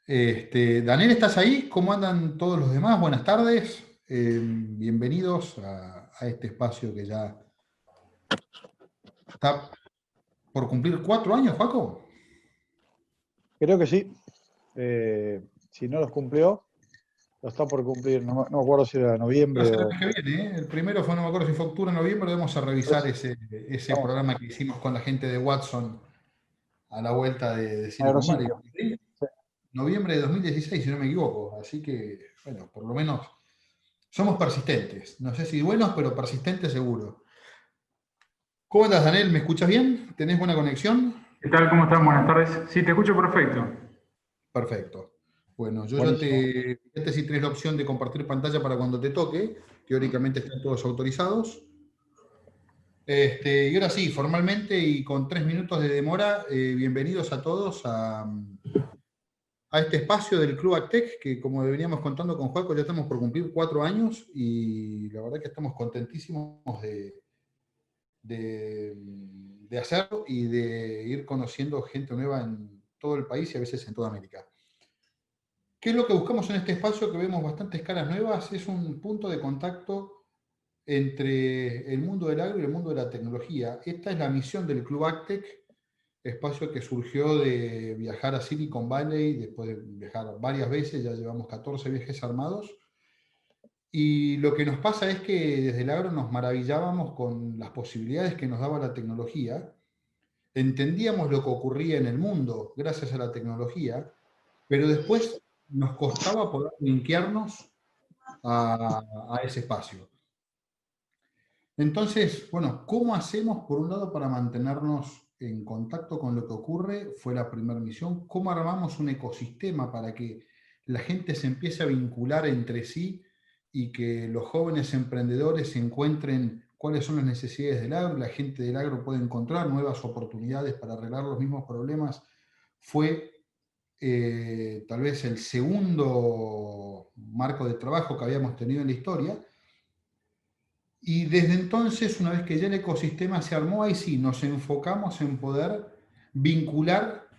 Daniel, ¿estás ahí? ¿Cómo andan todos los demás? Buenas tardes. Bienvenidos a este espacio que ya está por cumplir 4 años, Paco. Creo que sí. Si no los cumplió, lo está por cumplir. No me acuerdo si era Va a noviembre ser el o... mes que viene, ¿eh? El primero fue, no me acuerdo si fue octubre o noviembre, vamos a revisar Pues, ese estamos programa que hicimos con la gente de Watson a la vuelta de en Silicon Valley. 5. ¿Sí? Noviembre de 2016, si no me equivoco. Así que, bueno, por lo menos somos persistentes. No sé si buenos, pero persistentes seguro. ¿Cómo andas, Daniel? ¿Me escuchas bien? ¿Tenés buena conexión? ¿Qué tal? ¿Cómo están? Buenas tardes. Sí, te escucho perfecto. Perfecto. Bueno, yo ya Buenísimo. fíjate si tenés la opción de compartir pantalla para cuando te toque. Teóricamente están todos autorizados. Y ahora sí, formalmente y con 3 minutos de demora, bienvenidos a todos a este espacio del Club Actec, que como veníamos contando con Juaco, ya estamos por cumplir 4 años y la verdad que estamos contentísimos de hacerlo y de ir conociendo gente nueva en todo el país y a veces en toda América. ¿Qué es lo que buscamos en este espacio? Que vemos bastantes caras nuevas, es un punto de contacto entre el mundo del agro y el mundo de la tecnología. Esta es la misión del Club Actec, espacio que surgió de viajar a Silicon Valley, después de viajar varias veces, ya llevamos 14 viajes armados, y lo que nos pasa es que desde el agro nos maravillábamos con las posibilidades que nos daba la tecnología, entendíamos lo que ocurría en el mundo gracias a la tecnología, pero después nos costaba poder linkearnos a ese espacio. Entonces, bueno, ¿cómo hacemos por un lado para mantenernos en contacto con lo que ocurre? Fue la primera misión. ¿Cómo armamos un ecosistema para que la gente se empiece a vincular entre sí y que los jóvenes emprendedores encuentren cuáles son las necesidades del agro, la gente del agro puede encontrar nuevas oportunidades para arreglar los mismos problemas? Fue tal vez el segundo marco de trabajo que habíamos tenido en la historia. Y desde entonces, una vez que ya el ecosistema se armó, ahí sí nos enfocamos en poder vincular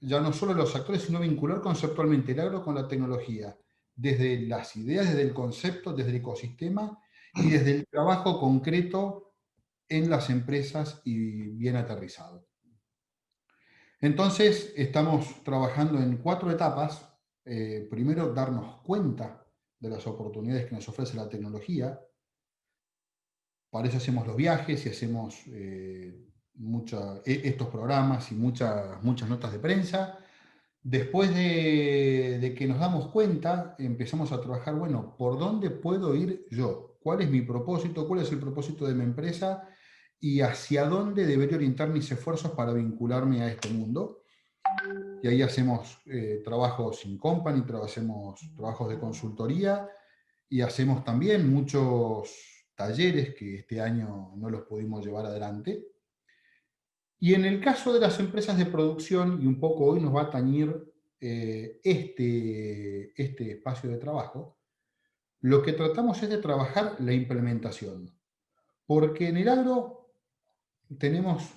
ya no solo los actores, sino vincular conceptualmente el agro con la tecnología, desde las ideas, desde el concepto, desde el ecosistema y desde el trabajo concreto en las empresas y bien aterrizado. Entonces, estamos trabajando en 4 etapas. Primero, darnos cuenta de las oportunidades que nos ofrece la tecnología. Para eso hacemos los viajes y hacemos estos programas y muchas notas de prensa. Después de que nos damos cuenta, empezamos a trabajar, bueno, ¿por dónde puedo ir yo? ¿Cuál es mi propósito? ¿Cuál es el propósito de mi empresa? ¿Y hacia dónde debería orientar mis esfuerzos para vincularme a este mundo? Y ahí hacemos trabajos in company, hacemos trabajos de consultoría y hacemos también muchos talleres que este año no los pudimos llevar adelante. Y en el caso de las empresas de producción, y un poco hoy nos va a tañir este espacio de trabajo, lo que tratamos es de trabajar la implementación. Porque en el agro tenemos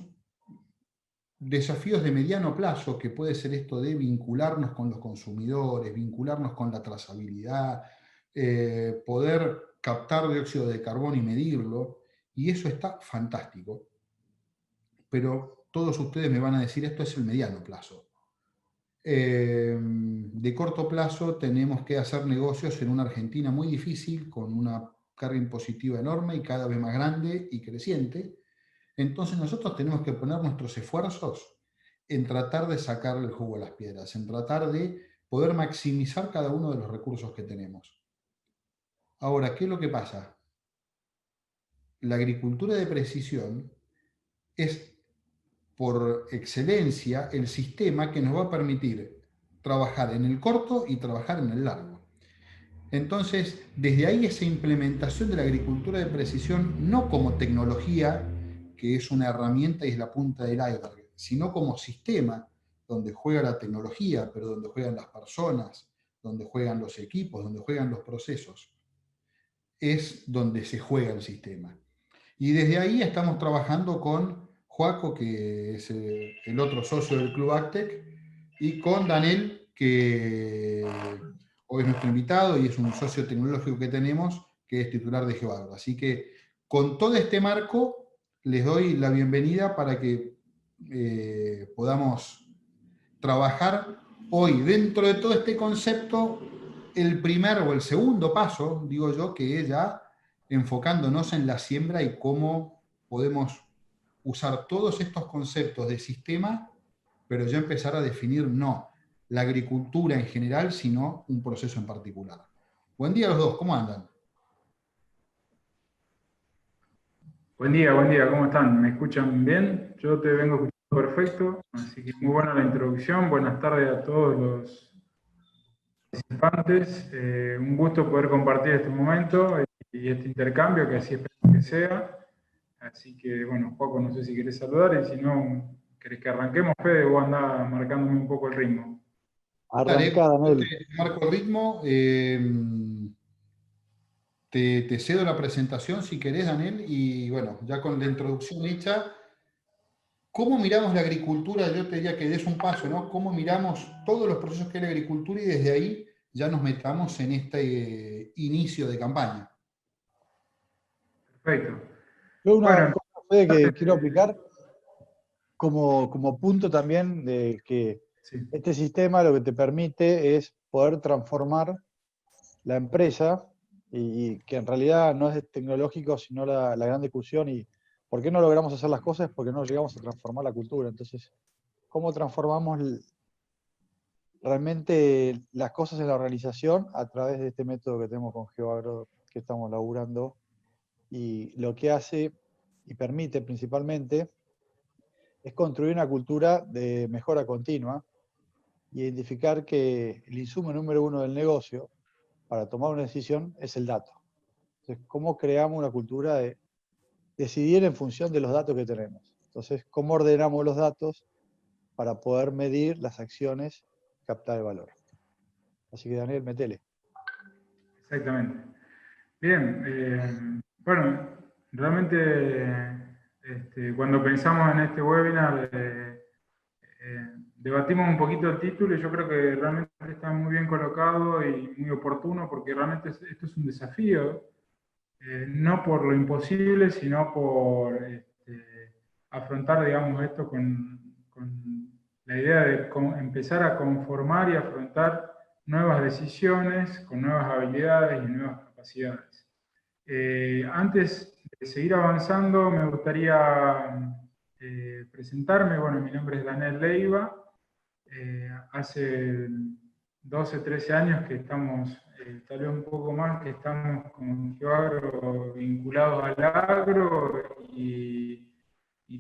desafíos de mediano plazo, que puede ser esto de vincularnos con los consumidores, vincularnos con la trazabilidad, poder captar dióxido de carbono y medirlo, y eso está fantástico. Pero todos ustedes me van a decir, esto es el mediano plazo. De corto plazo tenemos que hacer negocios en una Argentina muy difícil, con una carga impositiva enorme y cada vez más grande y creciente. Entonces nosotros tenemos que poner nuestros esfuerzos en tratar de sacar el jugo a las piedras, en tratar de poder maximizar cada uno de los recursos que tenemos. Ahora, ¿qué es lo que pasa? La agricultura de precisión es por excelencia el sistema que nos va a permitir trabajar en el corto y trabajar en el largo. Entonces, desde ahí esa implementación de la agricultura de precisión, no como tecnología, que es una herramienta y es la punta del iceberg, sino como sistema donde juega la tecnología, pero donde juegan las personas, donde juegan los equipos, donde juegan los procesos, es donde se juega el sistema. Y desde ahí estamos trabajando con Joaco, que es el otro socio del Club Actec, y con Daniel, que hoy es nuestro invitado y es un socio tecnológico que tenemos, que es titular de GeoAgro. Así que con todo este marco, les doy la bienvenida para que podamos trabajar hoy dentro de todo este concepto, el primer o el segundo paso, digo yo, que es ya enfocándonos en la siembra y cómo podemos usar todos estos conceptos de sistema, pero ya empezar a definir no la agricultura en general, sino un proceso en particular. Buen día a los dos, ¿cómo andan? Buen día, ¿cómo están? ¿Me escuchan bien? Yo te vengo escuchando perfecto, así que muy buena la introducción. Buenas tardes a todos los participantes. Un gusto poder compartir este momento y este intercambio, que así espero que sea. Así que, bueno, Joaco, no sé si querés saludar y si no, querés que arranquemos, Fede, o anda marcándome un poco el ritmo. Dale, Arrancada, yo Daniel. te marco el ritmo. Te cedo la presentación si querés, Daniel, y bueno, ya con la introducción hecha, ¿cómo miramos la agricultura? Yo te diría que des un paso, ¿no? ¿Cómo miramos todos los procesos que hay en la agricultura y desde ahí ya nos metamos en este inicio de campaña? Perfecto. Yo una Bueno, cosa, Fede, que quiero aplicar como punto también de que sí, este sistema lo que te permite es poder transformar la empresa y que en realidad no es tecnológico, sino la gran discusión y por qué no logramos hacer las cosas porque no llegamos a transformar la cultura. Entonces, ¿cómo transformamos realmente las cosas en la organización a través de este método que tenemos con GeoAgro que estamos laburando? Y lo que hace y permite principalmente es construir una cultura de mejora continua y identificar que el insumo número uno del negocio para tomar una decisión es el dato. Entonces, ¿cómo creamos una cultura de decidir en función de los datos que tenemos? Entonces, ¿cómo ordenamos los datos para poder medir las acciones, captar el valor? Así que, Daniel, metele. exactamente. Bien, bueno, realmente cuando pensamos en este webinar, debatimos un poquito el título y yo creo que realmente está muy bien colocado y muy oportuno porque realmente esto es un desafío, no por lo imposible, sino por afrontar, digamos, esto con la idea de empezar a conformar y afrontar nuevas decisiones con nuevas habilidades y nuevas capacidades. Antes de seguir avanzando, me gustaría presentarme. Bueno, mi nombre es Daniel Leiva. Hace 12, 13 años que estamos, tal vez un poco más, que estamos con GeoAgro vinculados al agro y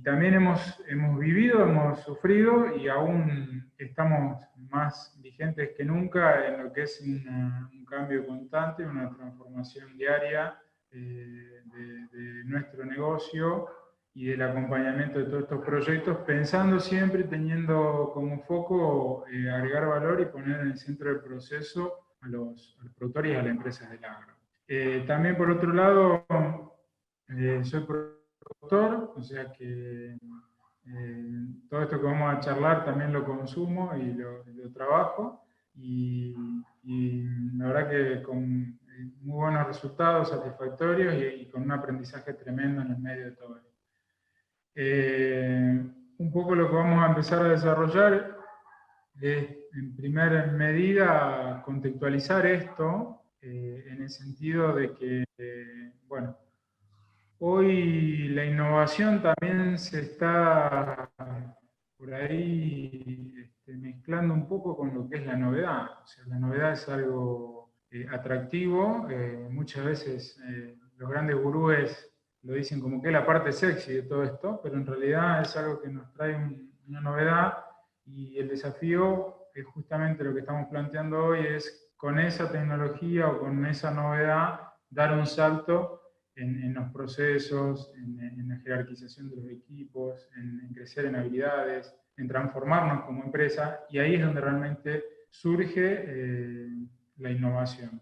también hemos vivido, hemos sufrido y aún estamos más vigentes que nunca en lo que es un cambio constante, una transformación diaria de nuestro negocio y del acompañamiento de todos estos proyectos, pensando siempre, teniendo como foco agregar valor y poner en el centro del proceso a los productores y a las empresas del agro. También por otro lado, soy productor, o sea que todo esto que vamos a charlar también lo consumo y lo trabajo y la verdad que con muy buenos resultados, satisfactorios y con un aprendizaje tremendo en el medio de todo esto. Un poco lo que vamos a empezar a desarrollar es, en primera medida, contextualizar esto en el sentido de que, bueno, hoy la innovación también se está por ahí mezclando un poco con lo que es la novedad. O sea, la novedad es algo atractivo. Muchas veces los grandes gurúes lo dicen como que es la parte sexy de todo esto, pero en realidad es algo que nos trae una novedad y el desafío es justamente lo que estamos planteando hoy, es con esa tecnología o con esa novedad dar un salto en los procesos, en la jerarquización de los equipos, en crecer en habilidades, en transformarnos como empresa, y ahí es donde realmente surge la innovación.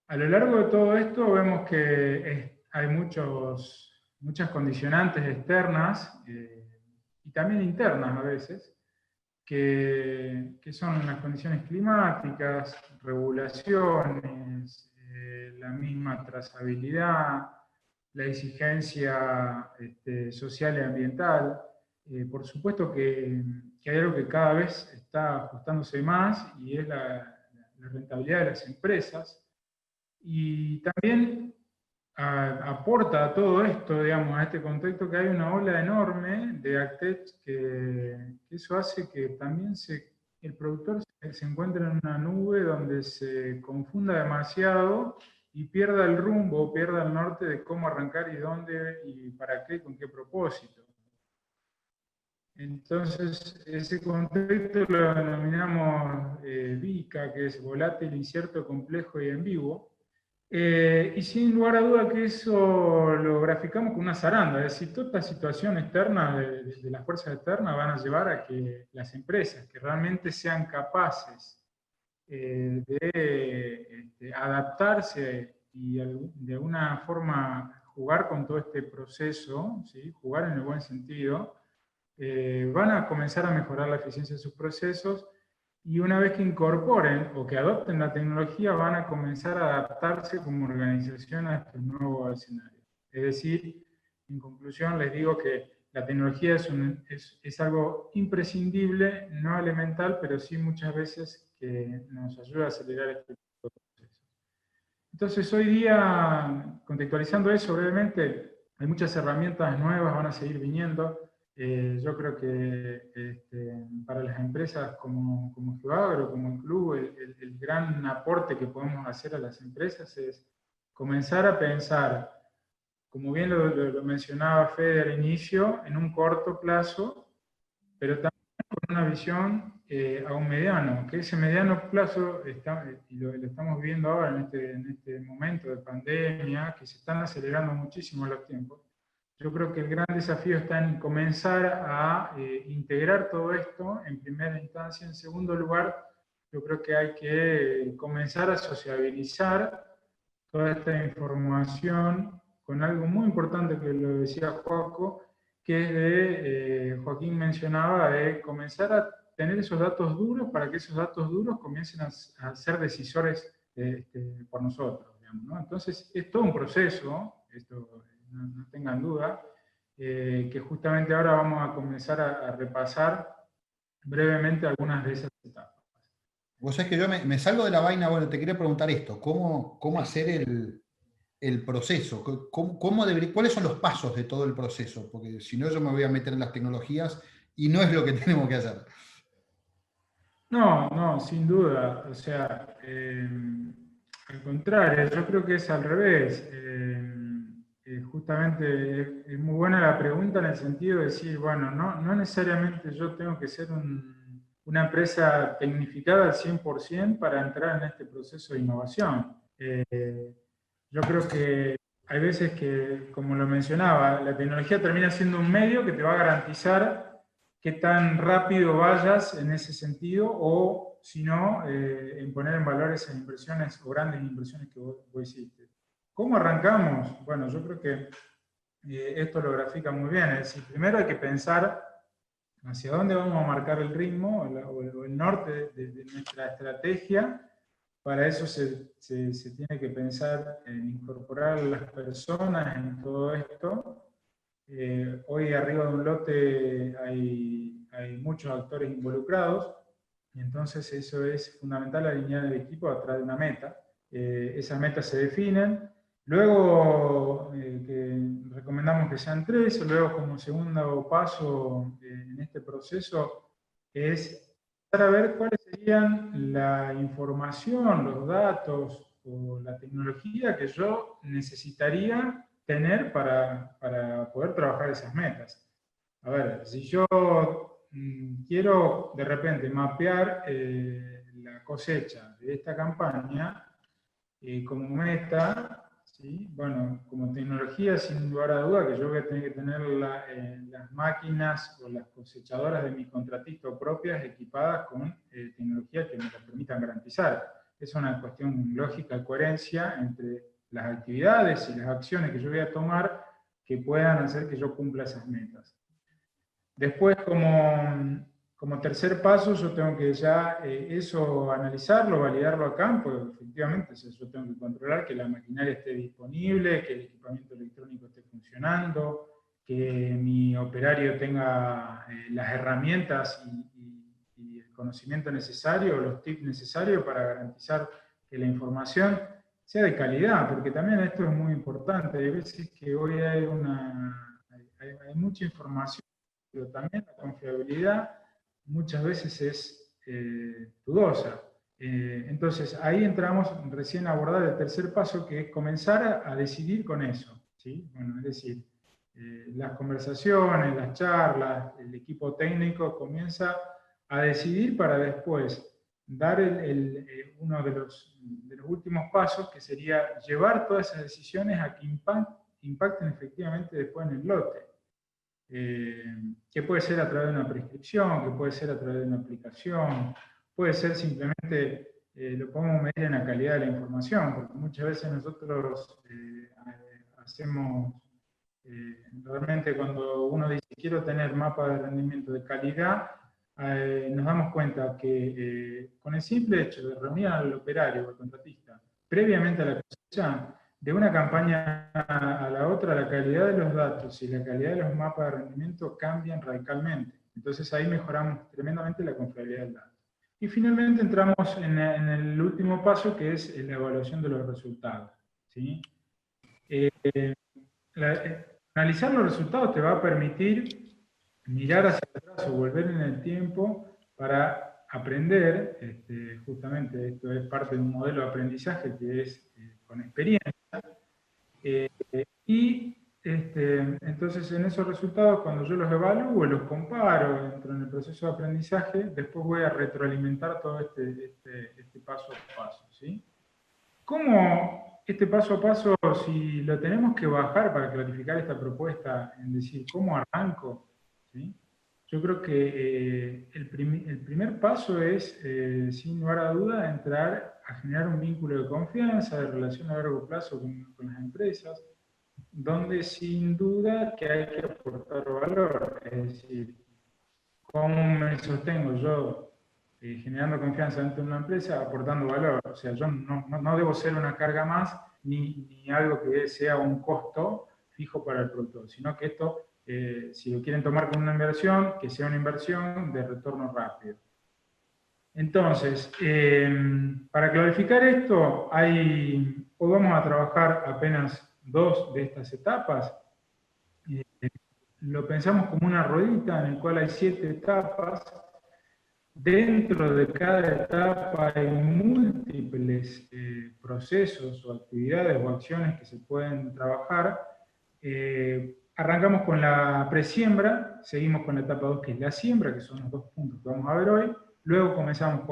A lo largo de todo esto vemos que hay muchas condicionantes externas y también internas a veces, que son las condiciones climáticas, regulaciones, la misma trazabilidad, la exigencia social y ambiental. Por supuesto que hay algo que cada vez está ajustándose más y es la rentabilidad de las empresas. Y también aporta a todo esto, digamos, a este contexto, que hay una ola enorme de AgTech que eso hace que también el productor se encuentre en una nube donde se confunda demasiado y pierda el rumbo, pierda el norte de cómo arrancar y dónde y para qué, con qué propósito. Entonces, ese contexto lo denominamos VICA, que es volátil, incierto, complejo y ambiguo. Y sin lugar a duda que eso lo graficamos con una zaranda, es decir, toda esta situación externa de las fuerzas externas van a llevar a que las empresas que realmente sean capaces de adaptarse y de alguna forma jugar con todo este proceso, ¿sí? Jugar en el buen sentido, van a comenzar a mejorar la eficiencia de sus procesos y una vez que incorporen o que adopten la tecnología van a comenzar a adaptarse como organización a estos nuevos escenarios. Es decir, en conclusión les digo que la tecnología es algo imprescindible, no elemental, pero sí muchas veces que nos ayuda a acelerar este proceso. Entonces hoy día, contextualizando eso brevemente, hay muchas herramientas nuevas, van a seguir viniendo. Yo creo que para las empresas como GeoAgro, como el club, el gran aporte que podemos hacer a las empresas es comenzar a pensar, como bien lo mencionaba Fede al inicio, en un corto plazo, pero también con una visión a un mediano, que ese mediano plazo, y lo estamos viendo ahora en este momento de pandemia, que se están acelerando muchísimo los tiempos. Yo creo que el gran desafío está en comenzar a integrar todo esto en primera instancia. En segundo lugar, yo creo que hay que comenzar a sociabilizar toda esta información con algo muy importante que lo decía Joaco, que es Joaquín mencionaba, de comenzar a tener esos datos duros para que esos datos duros comiencen a ser decisores por nosotros, digamos, ¿no? Entonces, es todo un proceso, esto no tengan duda, que justamente ahora vamos a comenzar a repasar brevemente algunas de esas etapas. Vos sabés que yo me salgo de la vaina, bueno, te quería preguntar esto, ¿cómo hacer el proceso? ¿Cuáles son los pasos de todo el proceso? Porque si no yo me voy a meter en las tecnologías y no es lo que tenemos que hacer. No, sin duda. O sea, al contrario, yo creo que es al revés. Justamente es muy buena la pregunta en el sentido de decir, bueno, no necesariamente yo tengo que ser una empresa tecnificada al 100% para entrar en este proceso de innovación. Yo creo que hay veces que, como lo mencionaba, la tecnología termina siendo un medio que te va a garantizar qué tan rápido vayas en ese sentido, o si no, en poner en valor esas inversiones o grandes inversiones que vos hiciste. ¿Cómo arrancamos? Bueno, yo creo que esto lo grafica muy bien. Es decir, primero hay que pensar hacia dónde vamos a marcar el ritmo o el norte de nuestra estrategia. Para eso se tiene que pensar en incorporar a las personas en todo esto. Hoy arriba de un lote hay muchos actores involucrados, y entonces eso es fundamental, alinear el equipo atrás de una meta. Esas metas se definen, luego recomendamos que sean 3, luego como segundo paso en este proceso es empezar a ver cuáles serían la información, los datos o la tecnología que yo necesitaría tener para poder trabajar esas metas. A ver, si yo quiero de repente mapear la cosecha de esta campaña como meta, ¿sí? Bueno, como tecnología, sin lugar a duda que yo voy a tener que tener las máquinas o las cosechadoras de mi contratista propias equipadas con tecnología que me la permitan garantizar. Es una cuestión lógica de coherencia entre las actividades y las acciones que yo voy a tomar que puedan hacer que yo cumpla esas metas. Después, como como tercer paso yo tengo que ya eso analizarlo, validarlo a campo, efectivamente yo tengo que controlar que la maquinaria esté disponible, que el equipamiento electrónico esté funcionando, que mi operario tenga las herramientas y el conocimiento necesario, los tips necesarios para garantizar que la información sea de calidad, porque también esto es muy importante. Hay veces que hoy hay mucha información, pero también la confiabilidad muchas veces es dudosa. Entonces, ahí entramos recién a abordar el tercer paso, que es comenzar a decidir con eso, ¿sí? Bueno, es decir, las conversaciones, las charlas, el equipo técnico comienza a decidir para después dar uno de los últimos pasos, que sería llevar todas esas decisiones a que impacten efectivamente después en el lote. Que puede ser a través de una prescripción, que puede ser a través de una aplicación, puede ser simplemente, lo podemos medir en la calidad de la información, porque muchas veces nosotros hacemos, realmente cuando uno dice quiero tener mapa de rendimiento de calidad, nos damos cuenta que con el simple hecho de reunir al operario o al contratista previamente a la cosecha, de una campaña a la otra, la calidad de los datos y la calidad de los mapas de rendimiento cambian radicalmente. Entonces ahí mejoramos tremendamente la confiabilidad del dato. Y finalmente entramos en el último paso, que es la evaluación de los resultados, ¿sí? Analizar los resultados te va a permitir mirar hacia atrás o volver en el tiempo para aprender, justamente esto es parte de un modelo de aprendizaje que es con experiencia, entonces en esos resultados, cuando yo los evalúo, los comparo, entro en el proceso de aprendizaje, después voy a retroalimentar todo este paso a paso, ¿sí? ¿Cómo este paso a paso, si lo tenemos que bajar para clarificar esta propuesta, en decir, ¿cómo arranco? ¿Sí? Yo creo que el primer paso es, sin lugar a duda, entrar a generar un vínculo de confianza, de relación a largo plazo con las empresas, donde sin duda que hay que aportar valor. Es decir, ¿cómo me sostengo yo generando confianza dentro de una empresa, aportando valor? O sea, yo no debo ser una carga más, ni algo que sea un costo fijo para el productor, sino que esto, si lo quieren tomar como una inversión, que sea una inversión de retorno rápido. Entonces, para clarificar esto, hoy vamos a trabajar apenas 2 de estas etapas. Lo pensamos como una ruedita en la cual hay 7 etapas. Dentro de cada etapa hay múltiples procesos o actividades o acciones que se pueden trabajar. Arrancamos con la presiembra, seguimos con la etapa 2, que es la siembra, que son los 2 puntos que vamos a ver hoy. Luego continuamos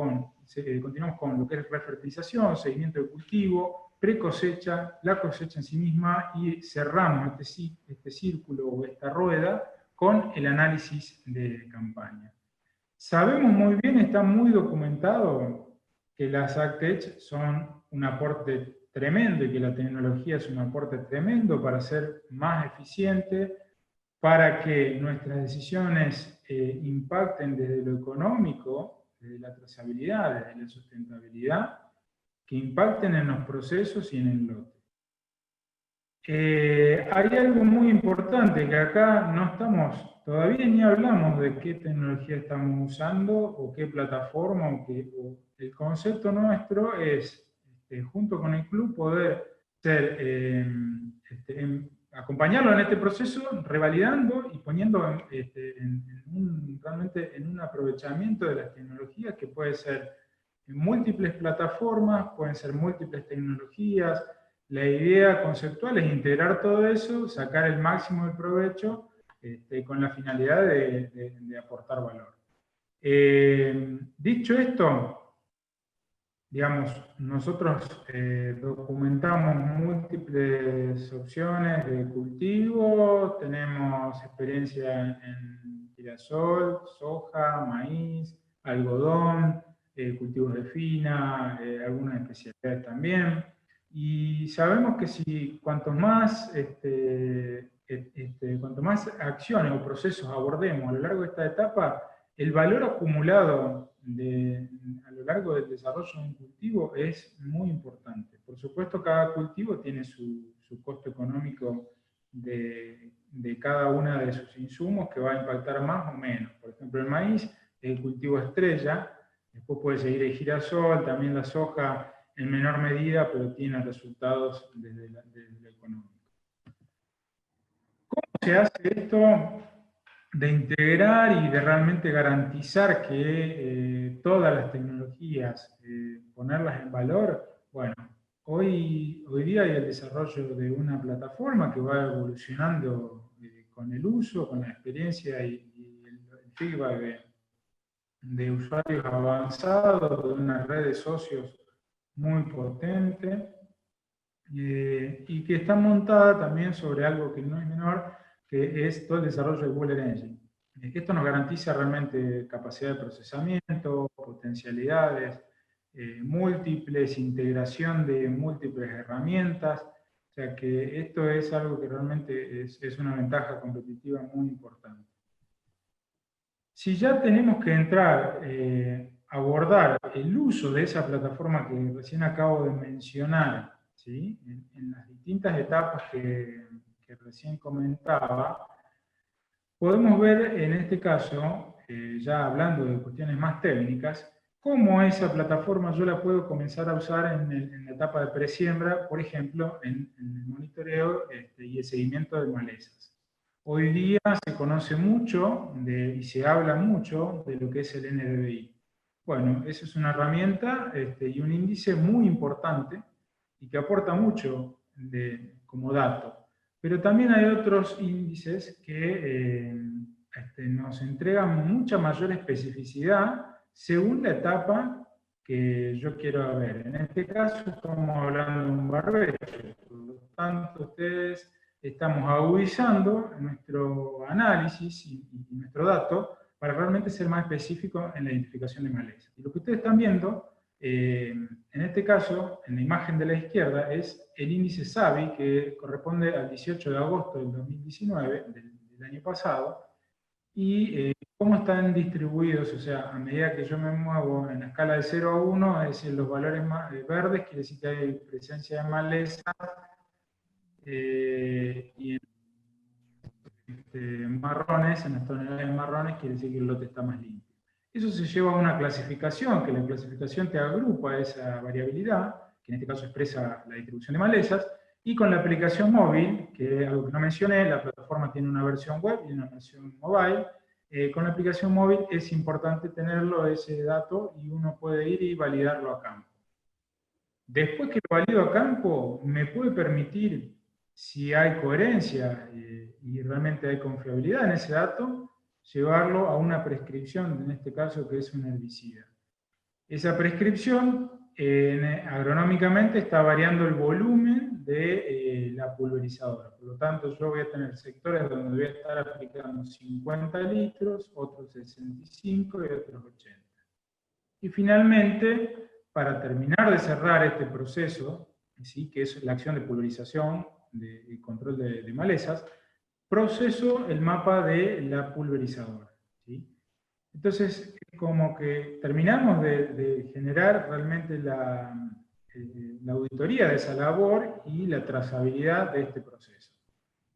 con lo que es refertilización, seguimiento de cultivo, pre-cosecha, la cosecha en sí misma, y cerramos este círculo o esta rueda con el análisis de campaña. Sabemos muy bien, está muy documentado, que las AgTech son un aporte tremendo y que la tecnología es un aporte tremendo para ser más eficiente, para que nuestras decisiones impacten desde lo económico, desde la trazabilidad, desde la sustentabilidad, que impacten en los procesos y en el lote. Hay algo muy importante, que acá no estamos, todavía ni hablamos de qué tecnología estamos usando o qué plataforma, o el concepto nuestro es, junto con el club, poder acompañarlo en este proceso, revalidando y poniendo realmente en un aprovechamiento de las tecnologías, que puede ser en múltiples plataformas, pueden ser múltiples tecnologías. La idea conceptual es integrar todo eso, sacar el máximo de provecho, con la finalidad de aportar valor. Dicho esto, digamos, nosotros documentamos múltiples opciones de cultivo, tenemos experiencia en girasol, soja, maíz, algodón, cultivos de fina, algunas especialidades también. Y sabemos que cuanto más acciones o procesos abordemos a lo largo de esta etapa, el valor acumulado a lo largo del desarrollo de un cultivo es muy importante. Por supuesto, cada cultivo tiene su costo económico de cada uno de sus insumos que va a impactar más o menos. Por ejemplo, el maíz es el cultivo estrella, después puede seguir el girasol, también la soja en menor medida, pero tiene resultados desde lo económico. ¿Cómo se hace esto de integrar y de realmente garantizar que todas las tecnologías, ponerlas en valor? Bueno, hoy día hay el desarrollo de una plataforma que va evolucionando con el uso, con la experiencia y el feedback de usuarios avanzados, de una red de socios muy potente, y que está montada también sobre algo que no es menor, que es todo el desarrollo del Buller Engine. Esto nos garantiza realmente capacidad de procesamiento, potencialidades múltiples, integración de múltiples herramientas, o sea que esto es algo que realmente es una ventaja competitiva muy importante. Si ya tenemos que entrar a abordar el uso de esa plataforma que recién acabo de mencionar, ¿sí? En las distintas etapas que recién comentaba, podemos ver en este caso, ya hablando de cuestiones más técnicas, cómo esa plataforma yo la puedo comenzar a usar en la etapa de presiembra, por ejemplo, en el monitoreo y el seguimiento de malezas. Hoy día se conoce mucho y se habla mucho de lo que es el NDVI. Bueno, eso es una herramienta y un índice muy importante y que aporta mucho como dato. Pero también hay otros índices que nos entregan mucha mayor especificidad según la etapa que yo quiero ver. En este caso estamos hablando de un barbecho, por lo tanto ustedes estamos agudizando nuestro análisis y nuestro dato para realmente ser más específico en la identificación de malezas. Y lo que ustedes están viendo, en este caso, en la imagen de la izquierda, es el índice SABI, que corresponde al 18 de agosto del 2019, del año pasado, y cómo están distribuidos, o sea, a medida que yo me muevo en la escala de 0 a 1, es decir, los valores verdes, quiere decir que hay presencia de maleza, y en marrones, en las tonalidades marrones, quiere decir que el lote está más limpio. Eso se lleva a una clasificación, que la clasificación te agrupa esa variabilidad, que en este caso expresa la distribución de malezas, y con la aplicación móvil, que es algo que no mencioné, la plataforma tiene una versión web y una versión mobile. Con la aplicación móvil es importante tenerlo, ese dato, y uno puede ir y validarlo a campo. Después que lo valido a campo, me puede permitir, si hay coherencia y realmente hay confiabilidad en ese dato, llevarlo a una prescripción, en este caso que es un herbicida. Esa prescripción, agronómicamente, está variando el volumen de la pulverizadora. Por lo tanto, yo voy a tener sectores donde voy a estar aplicando 50 litros, otros 65 y otros 80. Y finalmente, para terminar de cerrar este proceso, ¿sí?, que es la acción de pulverización y control de malezas, proceso el mapa de la pulverizadora, ¿sí? Entonces, como que terminamos de generar realmente la auditoría de esa labor y la trazabilidad de este proceso.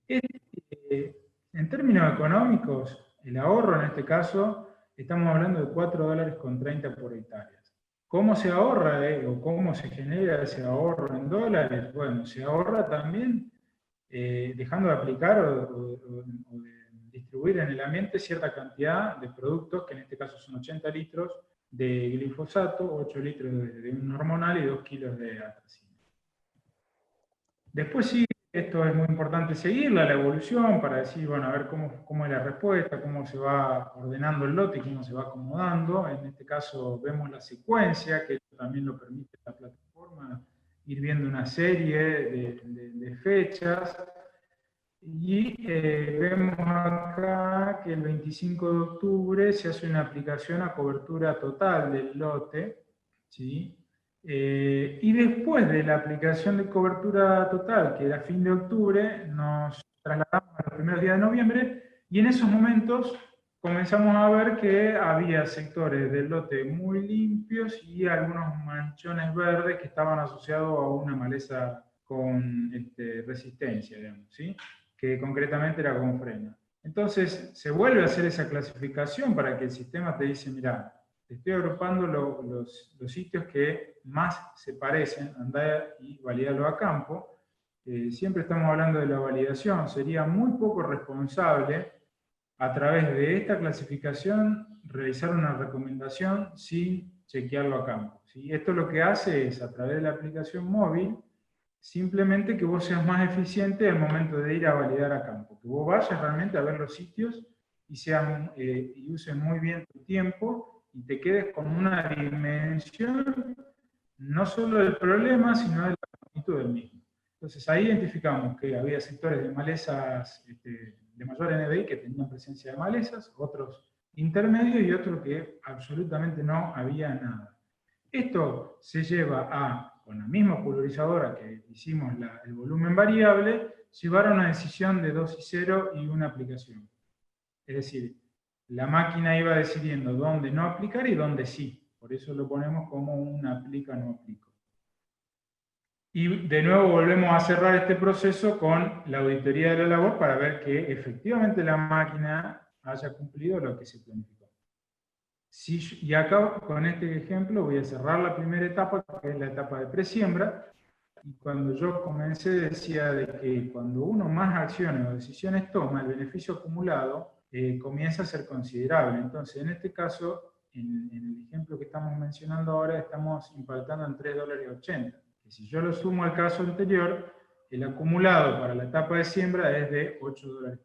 En términos económicos, el ahorro en este caso, estamos hablando de $4.30 por hectárea. ¿Cómo se ahorra o cómo se genera ese ahorro en dólares? Bueno, se ahorra también dejando de aplicar o de distribuir en el ambiente cierta cantidad de productos, que en este caso son 80 litros de glifosato, 8 litros de un hormonal y 2 kilos de atracina. Después sí, esto es muy importante seguirla, la evolución, para decir, bueno, a ver cómo es la respuesta, cómo se va ordenando el lote y cómo se va acomodando. En este caso vemos la secuencia, que también lo permite la plataforma, ir viendo una serie de fechas. Y vemos acá que el 25 de octubre se hace una aplicación a cobertura total del lote, ¿sí? Y después de la aplicación de cobertura total, que era fin de octubre, nos trasladamos a los primeros días de noviembre, y en esos momentos comenzamos a ver que había sectores del lote muy limpios y algunos manchones verdes que estaban asociados a una maleza con resistencia, digamos, ¿sí? Que concretamente era con frena. Entonces se vuelve a hacer esa clasificación para que el sistema te dice, mira, te estoy agrupando los sitios que más se parecen, andá y valídalo a campo. Siempre estamos hablando de la validación, sería muy poco responsable a través de esta clasificación realizar una recomendación sin chequearlo a campo, ¿sí? Esto lo que hace es, a través de la aplicación móvil, simplemente que vos seas más eficiente al momento de ir a validar a campo, que vos vayas realmente a ver los sitios y uses muy bien tu tiempo y te quedes con una dimensión no solo del problema, sino de la magnitud del mismo. Entonces ahí identificamos que había sectores de malezas de mayor NDI que tenían presencia de malezas, otros intermedios y otros que absolutamente no había nada. Esto se lleva a, con la misma pulverizadora que hicimos el volumen variable, llevar a una decisión de 2 y 0 y una aplicación. Es decir, la máquina iba decidiendo dónde no aplicar y dónde sí. Por eso lo ponemos como un aplica, no aplico. Y de nuevo volvemos a cerrar este proceso con la auditoría de la labor para ver que efectivamente la máquina haya cumplido lo que se planificó. Y acá con este ejemplo voy a cerrar la primera etapa, que es la etapa de presiembra. Y cuando yo comencé decía de que cuando uno más acciones o decisiones toma, el beneficio acumulado comienza a ser considerable. Entonces, en este caso, en el ejemplo que estamos mencionando ahora, estamos impactando en $3.80. Que si yo lo sumo al caso anterior, el acumulado para la etapa de siembra es de $8.10.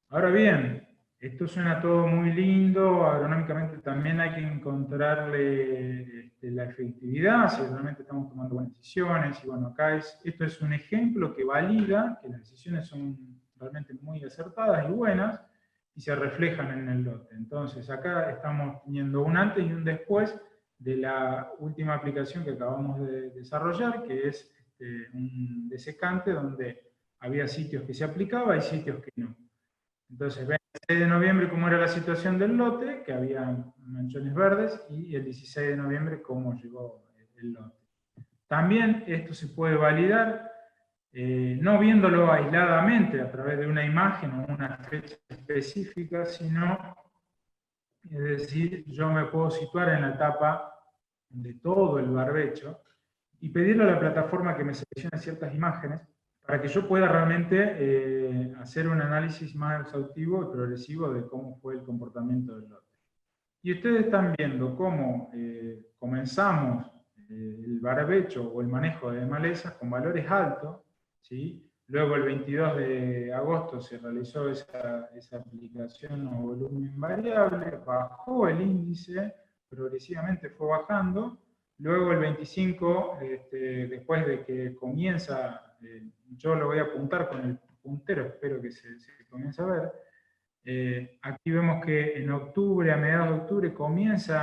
Ahora bien, esto suena todo muy lindo, agronómicamente también hay que encontrarle la efectividad, si realmente estamos tomando buenas decisiones, y bueno, acá esto es un ejemplo que valida que las decisiones son realmente muy acertadas y buenas, y se reflejan en el lote. Entonces acá estamos teniendo un antes y un después de la última aplicación que acabamos de desarrollar, que es un desecante donde había sitios que se aplicaba y sitios que no. Entonces, ven el 6 de noviembre cómo era la situación del lote, que había manchones verdes, y el 16 de noviembre cómo llegó el lote. También esto se puede validar, no viéndolo aisladamente a través de una imagen o una fecha específica, sino, es decir, yo me puedo situar en la etapa de todo el barbecho y pedirle a la plataforma que me seleccione ciertas imágenes para que yo pueda realmente hacer un análisis más exhaustivo y progresivo de cómo fue el comportamiento del lote. Y ustedes están viendo cómo comenzamos el barbecho o el manejo de malezas con valores altos, ¿sí? Luego el 22 de agosto se realizó esa aplicación o volumen variable, bajó el índice, progresivamente fue bajando. Luego el 25, después de que comienza, yo lo voy a apuntar con el puntero, espero que se comience a ver. Aquí vemos que en octubre, a mediados de octubre, comienza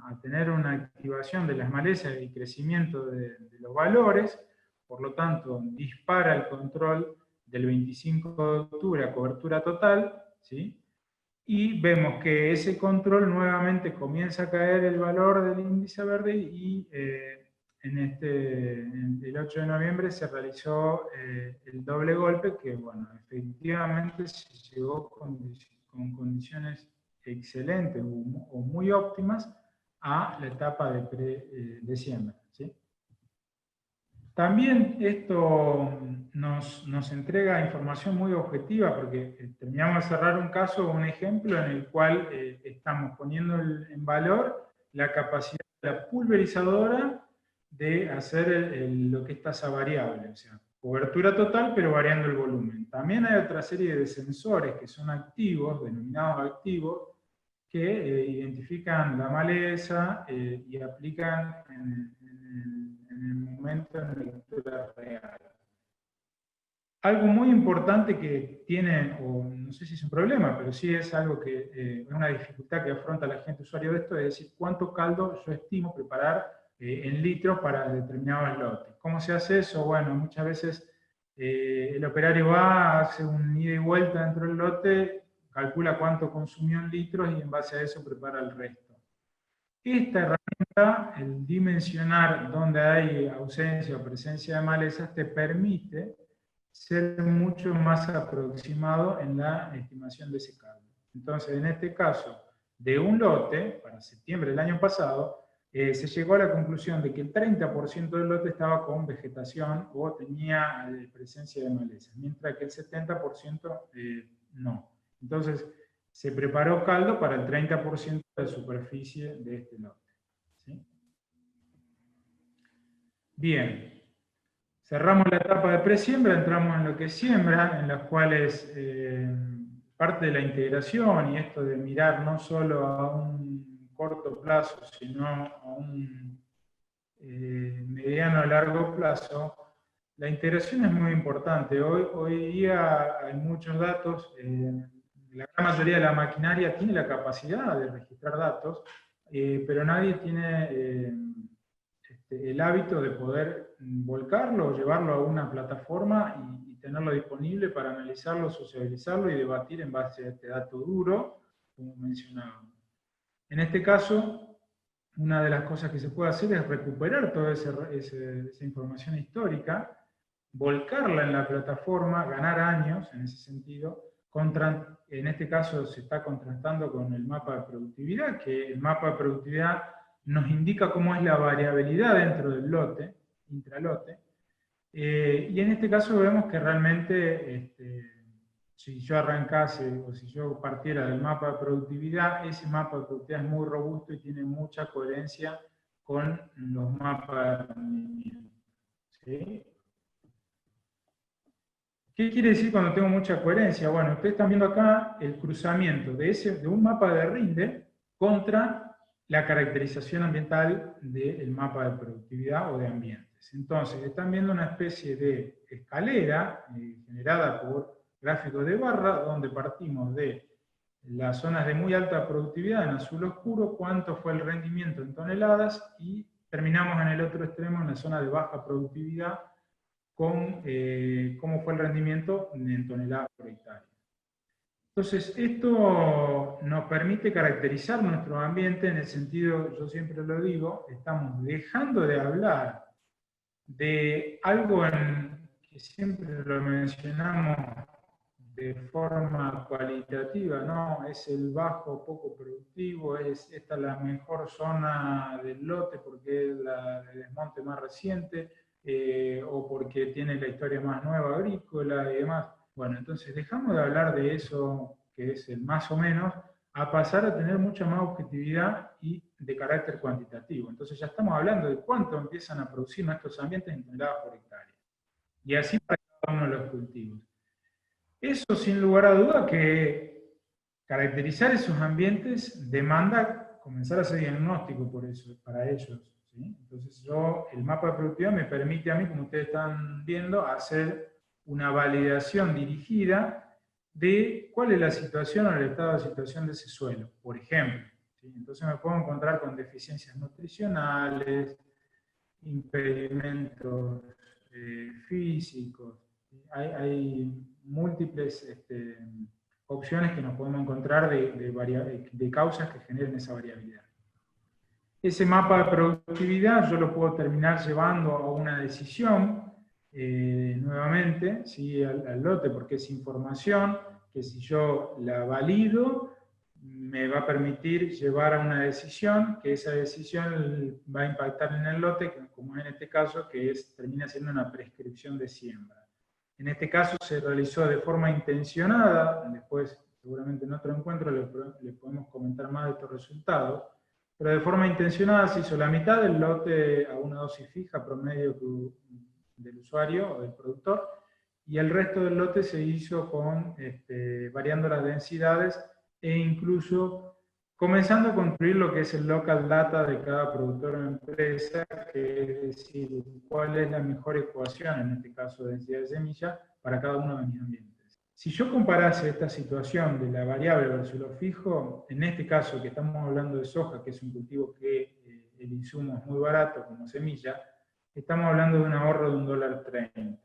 a tener una activación de las malezas y crecimiento de los valores, por lo tanto dispara el control del 25 de octubre a cobertura total, ¿sí? Y vemos que ese control nuevamente comienza a caer el valor del índice verde y el 8 de noviembre se realizó el doble golpe que, bueno, efectivamente se llegó con condiciones excelentes o muy óptimas a la etapa de siembra, ¿sí? También esto nos entrega información muy objetiva porque terminamos de cerrar un caso, un ejemplo en el cual estamos poniendo en valor la capacidad de la pulverizadora de hacer lo que es tasa variable, o sea, cobertura total pero variando el volumen. También hay otra serie de sensores que son activos, denominados activos, que identifican la maleza y aplican en el momento en la lectura real. Algo muy importante que tiene, o no sé si es un problema, pero sí es algo que es una dificultad que afronta la gente usuario de esto, es decir, cuánto caldo yo estimo preparar en litros para determinados lotes. ¿Cómo se hace eso? Bueno, muchas veces el operario va, hace un ida y vuelta dentro del lote, calcula cuánto consumió en litros y en base a eso prepara el resto. Esta herramienta, el dimensionar dónde hay ausencia o presencia de malezas, te permite ser mucho más aproximado en la estimación de ese caldo. Entonces, en este caso, de un lote, para septiembre del año pasado, se llegó a la conclusión de que el 30% del lote estaba con vegetación o tenía presencia de malezas, mientras que el 70% no. Entonces, se preparó caldo para el 30% de la superficie de este lote. ¿Sí? Bien, cerramos la etapa de presiembra, entramos en lo que es siembra, en las cuales parte de la integración y esto de mirar no solo a un corto plazo, sino a un mediano a largo plazo, la integración es muy importante. Hoy día hay muchos datos, la gran mayoría de la maquinaria tiene la capacidad de registrar datos, pero nadie tiene el hábito de poder volcarlo o llevarlo a una plataforma y tenerlo disponible para analizarlo, socializarlo y debatir en base a este dato duro, como mencionábamos. En este caso, una de las cosas que se puede hacer es recuperar toda esa información histórica, volcarla en la plataforma, ganar años en ese sentido. En este caso se está contrastando con el mapa de productividad, que el mapa de productividad nos indica cómo es la variabilidad dentro del lote, intralote, y en este caso vemos que realmente si yo arrancase o si yo partiera del mapa de productividad, ese mapa de productividad es muy robusto y tiene mucha coherencia con los mapas de rendimiento. ¿Sí? ¿Qué quiere decir cuando tengo mucha coherencia? Bueno, ustedes están viendo acá el cruzamiento de un mapa de rinde contra la caracterización ambiental del mapa de productividad o de ambientes. Entonces, están viendo una especie de escalera generada por gráficos de barra, donde partimos de las zonas de muy alta productividad en azul oscuro, cuánto fue el rendimiento en toneladas, y terminamos en el otro extremo, en la zona de baja productividad, con cómo fue el rendimiento en toneladas por hectárea. Entonces, esto nos permite caracterizar nuestro ambiente en el sentido, yo siempre lo digo, estamos dejando de hablar de algo que siempre lo mencionamos de forma cualitativa, ¿no? Es el bajo poco productivo, esta es la mejor zona del lote porque es el desmonte más reciente, o porque tiene la historia más nueva agrícola y demás. Bueno, entonces dejamos de hablar de eso, que es el más o menos, a pasar a tener mucha más objetividad y de carácter cuantitativo. Entonces ya estamos hablando de cuánto empiezan a producir nuestros ambientes en toneladas por hectárea. Y así para cada uno de los cultivos. Eso, sin lugar a duda, que caracterizar esos ambientes demanda comenzar a hacer diagnóstico para ellos. ¿Sí? Entonces el mapa de productividad me permite a mí, como ustedes están viendo, hacer una validación dirigida de cuál es la situación o el estado de situación de ese suelo, por ejemplo. ¿Sí? Entonces me puedo encontrar con deficiencias nutricionales, impedimentos físicos. ¿Sí? Hay múltiples opciones que nos podemos encontrar de causas que generen esa variabilidad. Ese mapa de productividad yo lo puedo terminar llevando a una decisión, nuevamente, ¿sí? al lote, porque es información que si yo la valido, me va a permitir llevar a una decisión, que esa decisión va a impactar en el lote, como en este caso, que termina siendo una prescripción de siembra. En este caso se realizó de forma intencionada, después seguramente en otro encuentro le podemos comentar más de estos resultados, pero de forma intencionada se hizo la mitad del lote a una dosis fija promedio del usuario o del productor, y el resto del lote se hizo variando las densidades e incluso comenzando a construir lo que es el local data de cada productor o empresa, que es decir, cuál es la mejor ecuación, en este caso de densidad de semilla, para cada uno de mis ambientes. Si yo comparase esta situación de la variable versus lo fijo, en este caso que estamos hablando de soja, que es un cultivo que el insumo es muy barato como semilla, estamos hablando de un ahorro de $1.30.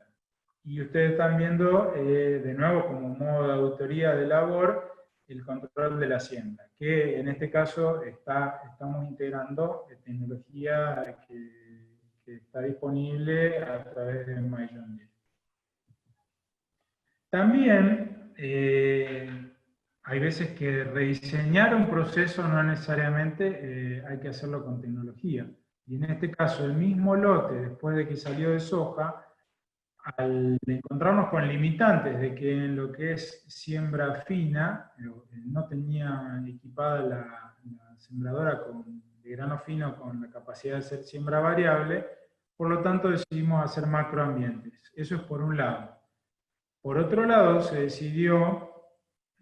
Y ustedes están viendo, de nuevo, como modo de auditoría de labor, el control de la siembra, que en este caso estamos integrando tecnología que está disponible a través de MyJohn. También hay veces que rediseñar un proceso no necesariamente hay que hacerlo con tecnología. Y en este caso, el mismo lote, después de que salió de soja, al encontrarnos con limitantes de que en lo que es siembra fina, no tenía equipada la sembradora de grano fino con la capacidad de hacer siembra variable, por lo tanto decidimos hacer macroambientes. Eso es por un lado. Por otro lado, se decidió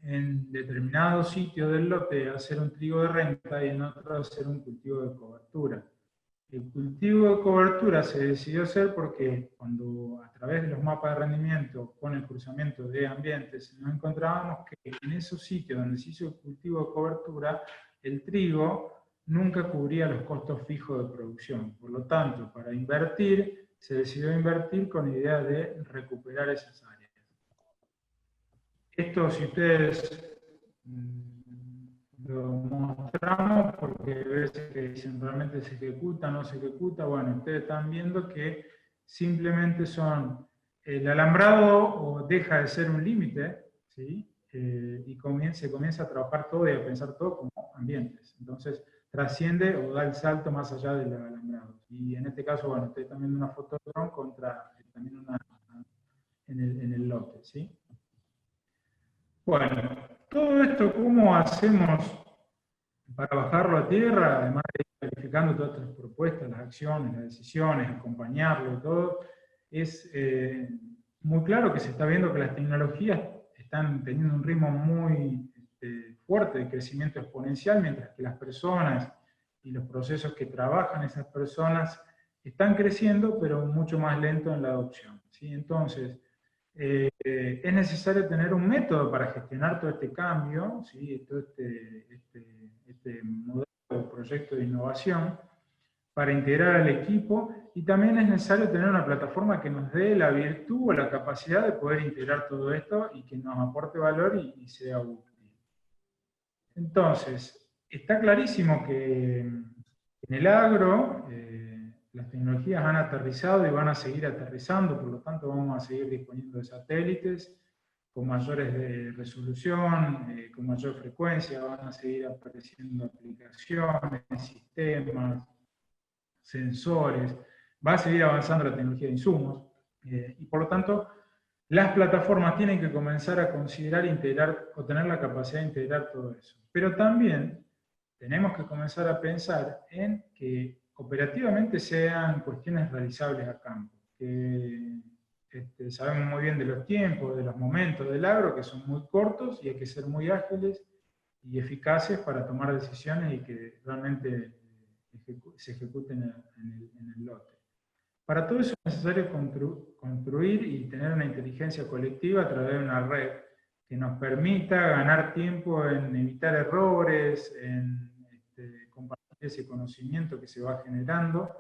en determinados sitios del lote hacer un trigo de renta y en otros hacer un cultivo de cobertura. El cultivo de cobertura se decidió hacer porque cuando a través de los mapas de rendimiento con el cruzamiento de ambientes nos encontrábamos que en esos sitios donde se hizo el cultivo de cobertura, el trigo nunca cubría los costos fijos de producción. Por lo tanto, para invertir, se decidió invertir con idea de recuperar esas áreas. Esto, si ustedes lo mostramos, porque a veces que dicen realmente se ejecuta, no se ejecuta, bueno, ustedes están viendo que simplemente son, el alambrado o deja de ser un límite, ¿sí? Y se comienza a trabajar todo y a pensar todo como ambientes. Entonces, trasciende o da el salto más allá del alambrado. Y en este caso, bueno, ustedes están viendo una foto de dron contra también una en el lote, ¿sí? Bueno, todo esto, ¿cómo hacemos para bajarlo a tierra? Además de ir verificando todas estas propuestas, las acciones, las decisiones, acompañarlo y todo, es muy claro que se está viendo que las tecnologías están teniendo un ritmo muy fuerte de crecimiento exponencial, mientras que las personas y los procesos que trabajan esas personas están creciendo, pero mucho más lento en la adopción, ¿sí? Entonces, es necesario tener un método para gestionar todo este cambio, ¿sí? Todo este modelo o proyecto de innovación, para integrar al equipo, y también es necesario tener una plataforma que nos dé la virtud o la capacidad de poder integrar todo esto y que nos aporte valor y sea útil. Entonces, está clarísimo que en el agro las tecnologías han aterrizado y van a seguir aterrizando, por lo tanto vamos a seguir disponiendo de satélites con mayores de resolución, con mayor frecuencia, van a seguir apareciendo aplicaciones, sistemas, sensores, va a seguir avanzando la tecnología de insumos, y por lo tanto las plataformas tienen que comenzar a considerar integrar o tener la capacidad de integrar todo eso. Pero también tenemos que comenzar a pensar en que operativamente sean cuestiones realizables a campo, que sabemos muy bien de los tiempos, de los momentos del agro, que son muy cortos y hay que ser muy ágiles y eficaces para tomar decisiones y que realmente se ejecuten en el lote. Para todo eso es necesario construir y tener una inteligencia colectiva a través de una red que nos permita ganar tiempo en evitar errores, en compartir ese conocimiento que se va generando.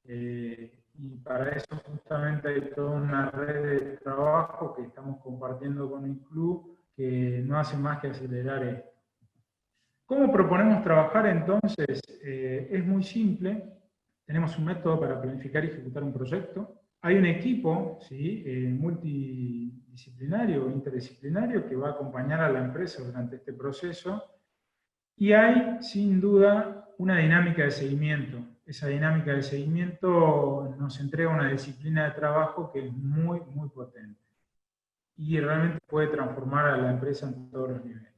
Y para eso justamente hay toda una red de trabajo que estamos compartiendo con el club que no hace más que acelerar esto. ¿Cómo proponemos trabajar entonces? Es muy simple. Tenemos un método para planificar y ejecutar un proyecto. Hay un equipo, ¿sí? Multidisciplinario o interdisciplinario que va a acompañar a la empresa durante este proceso. Y hay, sin duda, una dinámica de seguimiento. Esa dinámica de seguimiento nos entrega una disciplina de trabajo que es muy, muy potente. Y realmente puede transformar a la empresa en todos los niveles.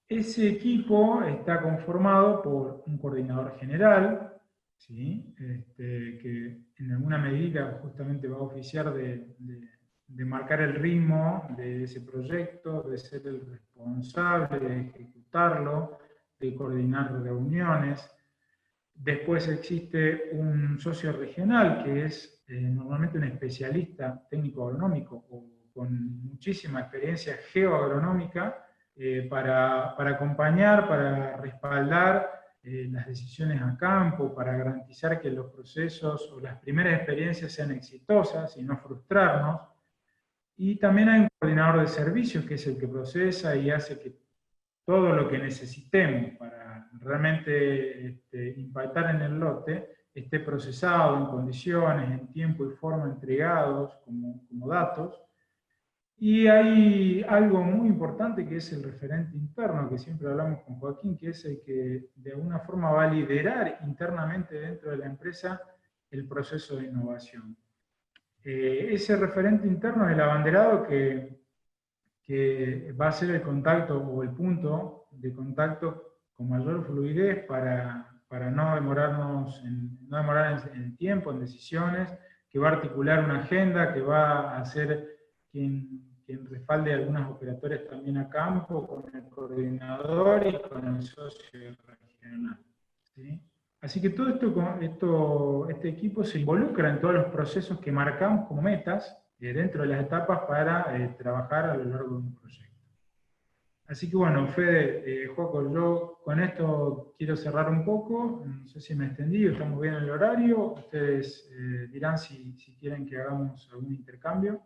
Ese equipo está conformado por un coordinador general, ¿sí? Que en alguna medida justamente va a oficiar de marcar el ritmo de ese proyecto, de ser el responsable de ejecutarlo, de coordinar reuniones. Después existe un socio regional que es normalmente un especialista técnico agronómico o con muchísima experiencia geoagronómica, para acompañar, para respaldar las decisiones a campo, para garantizar que los procesos o las primeras experiencias sean exitosas y no frustrarnos. Y también hay un coordinador de servicios que es el que procesa y hace que todo lo que necesitemos para realmente impactar en el lote esté procesado en condiciones, en tiempo y forma entregados como datos. Y hay algo muy importante que es el referente interno, que siempre hablamos con Joaquín, que es el que de alguna forma va a liderar internamente dentro de la empresa el proceso de innovación. Ese referente interno es el abanderado que va a ser el contacto o el punto de contacto con mayor fluidez para no demorarnos no demorar en tiempo, en decisiones, que va a articular una agenda, que va a ser quien respalde algunas operatorias también a campo, con el coordinador y con el socio regional. ¿Sí? Así que todo este equipo se involucra en todos los procesos que marcamos como metas dentro de las etapas para trabajar a lo largo de un proyecto. Así que bueno, Fede, Joaco, yo con esto quiero cerrar un poco, no sé si me extendí, estamos bien en el horario, ustedes dirán si quieren que hagamos algún intercambio.